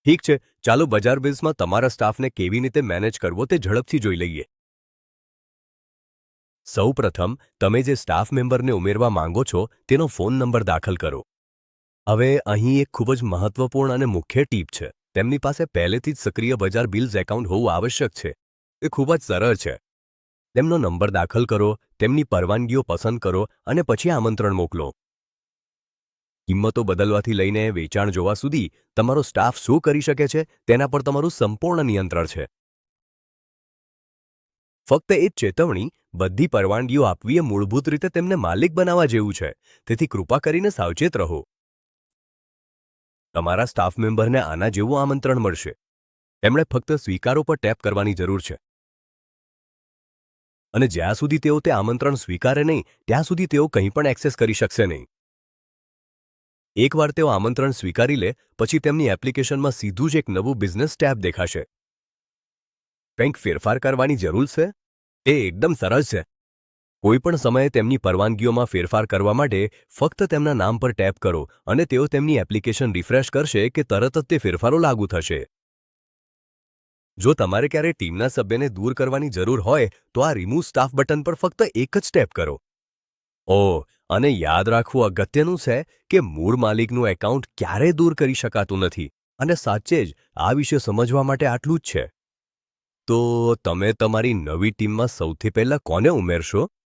ઠીક છે, ચાલો બજાર બિલ્સમાં તમારા સ્ટાફને કેવી રીતે મેનેજ કરવો તે ઝડપથી જોઈ લઈએ. સૌપ્રથમ તમે જે સ્ટાફ મેમ્બરને ઉમેરવા માંગો છો તેનો ફોન નંબર દાખલ કરો. હવે અહીં એક ખૂબ જ મહત્વપૂર્ણ અને મુખ્ય ટીપ છે. તેમની પાસે પહેલેથી જ સક્રિય બજાર બિલ્સ એકાઉન્ટ હોવું આવશ્યક છે. એ ખૂબ જ સરળ છે. તેમનો નંબર દાખલ કરો, તેમની પરવાનગીઓ પસંદ કરો અને પછી આમંત્રણ મોકલો. કિંમતો બદલવાથી લઈને વેચાણ જોવા સુધી તમારો સ્ટાફ શું કરી શકે છે તેના પર તમારું સંપૂર્ણ નિયંત્રણ છે. ફક્ત એ જ ચેતવણી, બધી પરવાનગીઓ આપવી એ મૂળભૂત રીતે તેમને માલિક બનાવવા જેવું છે, તેથી કૃપા કરીને સાવચેત રહો. તમારા સ્ટાફ મેમ્બરને આના જેવું આમંત્રણ મળશે. તેમણે ફક્ત સ્વીકારો પર ટેપ કરવાની જરૂર છે. અને જ્યાં સુધી તેઓ તે આમંત્રણ સ્વીકારે નહીં ત્યાં સુધી તેઓ કંઈ પણ એક્સેસ કરી શકશે નહીં. એકવાર તેઓ આમંત્રણ સ્વીકારી લે પછી તેમની એપ્લિકેશનમાં સીધું જ એક નવું બિઝનેસ ટેબ દેખાશે. કંઈક ફેરફાર કરવાની જરૂર છે? એ એકદમ સરળ છે. કોઈ પણ સમયે તેમની પરવાનગીઓમાં ફેરફાર કરવા માટે ફક્ત તેમના નામ પર ટેપ કરો અને તેઓ તેમની એપ્લિકેશન રિફ્રેશ કરશે કે તરત જ તે ફેરફારો લાગુ થશે. જો તમારે ક્યારે ટીમના સભ્યને દૂર કરવાની જરૂર હોય તો આ રિમૂવ સ્ટાફ બટન પર ફક્ત એક જ ટેપ કરો. ઓહ, અને યાદ રાખવું અગત્યનું છે કે મૂળ માલિકનું એકાઉન્ટ ક્યારેય દૂર કરી શકાતું નથી, અને સાચે જ આ વિશે સમજવા માટે આટલું જ છે. તો તમે તમારી નવી ટીમમાં સૌથી પહેલા કોને ઉમેરશો?